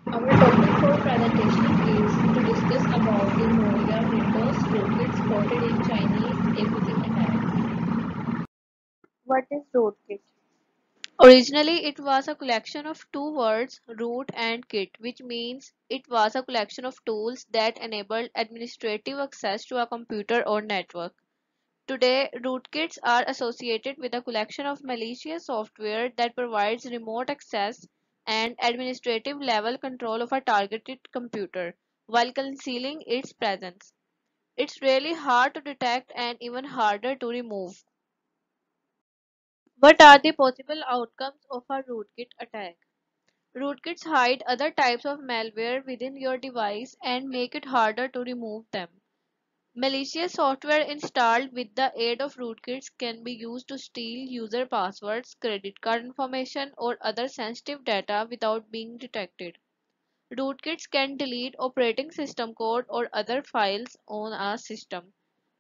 Our topic for presentation is to discuss about the Moria Windows rootkit spotted in Chinese APT attack. What is rootkit? Originally, it was a collection of two words, root and kit, which means it was a collection of tools that enabled administrative access to a computer or network. Today, rootkits are associated with a collection of malicious software that provides remote access and administrative level control of a targeted computer while concealing its presence. It's really hard to detect and even harder to remove. What are the possible outcomes of a rootkit attack? Rootkits hide other types of malware within your device and make it harder to remove them. Malicious software installed with the aid of rootkits can be used to steal user passwords, credit card information, or other sensitive data without being detected. Rootkits can delete operating system code or other files on a system.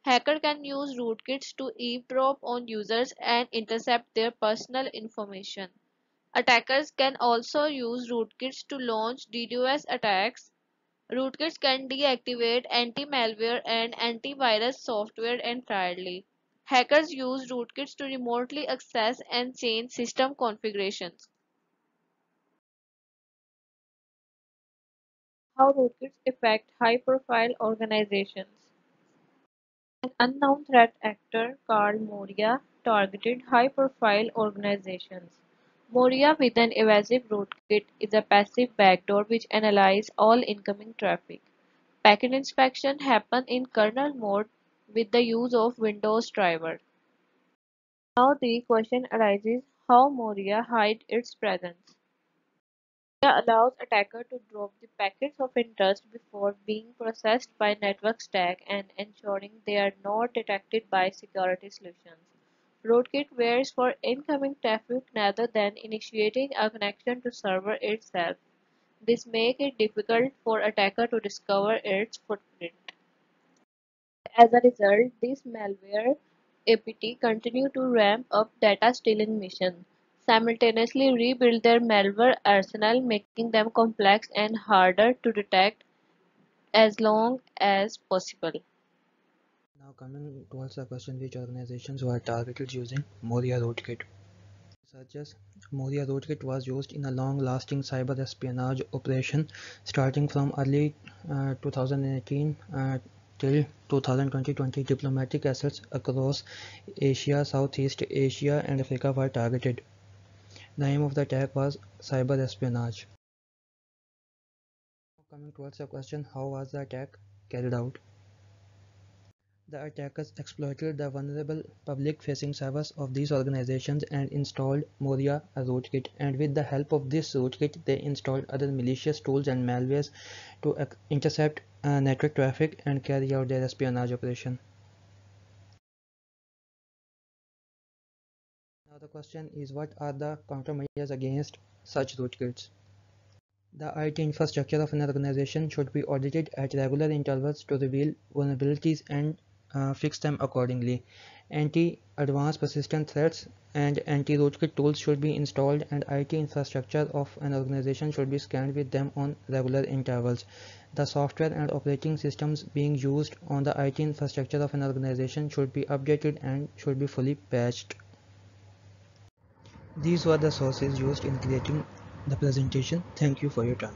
Hacker can use rootkits to eavesdrop on users and intercept their personal information. Attackers can also use rootkits to launch DDoS attacks. Rootkits can deactivate anti-malware and antivirus software entirely. Hackers use rootkits to remotely access and change system configurations. How rootkits affect high-profile organizations. An unknown threat actor called Moria targeted high-profile organizations. Moria with an evasive rootkit is a passive backdoor which analyzes all incoming traffic. Packet inspection happens in kernel mode with the use of Windows driver. Now the question arises how Moria hides its presence. Moria allows attacker to drop the packets of interest before being processed by network stack and ensuring they are not detected by security solutions. Rootkit waits for incoming traffic rather than initiating a connection to server itself. This makes it difficult for attacker to discover its footprint. As a result, this malware APT continue to ramp up data stealing mission, simultaneously rebuild their malware arsenal, making them complex and harder to detect as long as possible. Now coming towards the question, which organizations were targeted using Moria Rootkit. Researchers, Moria Rootkit was used in a long-lasting cyber espionage operation starting from early 2018 till 2020. Diplomatic assets across Asia, Southeast Asia, and Africa were targeted. The aim of the attack was cyber espionage. Coming towards the question, how was the attack carried out? The attackers exploited the vulnerable public-facing servers of these organizations and installed Moria, a rootkit, and with the help of this rootkit, they installed other malicious tools and malwares to intercept network traffic and carry out their espionage operation. Now the question is, what are the countermeasures against such rootkits? The IT infrastructure of an organization should be audited at regular intervals to reveal vulnerabilities and fix them accordingly. Anti-advanced persistent threats and anti-rootkit tools should be installed, and IT infrastructure of an organization should be scanned with them on regular intervals. The software and operating systems being used on the IT infrastructure of an organization should be updated and should be fully patched. These were the sources used in creating the presentation. Thank you for your time.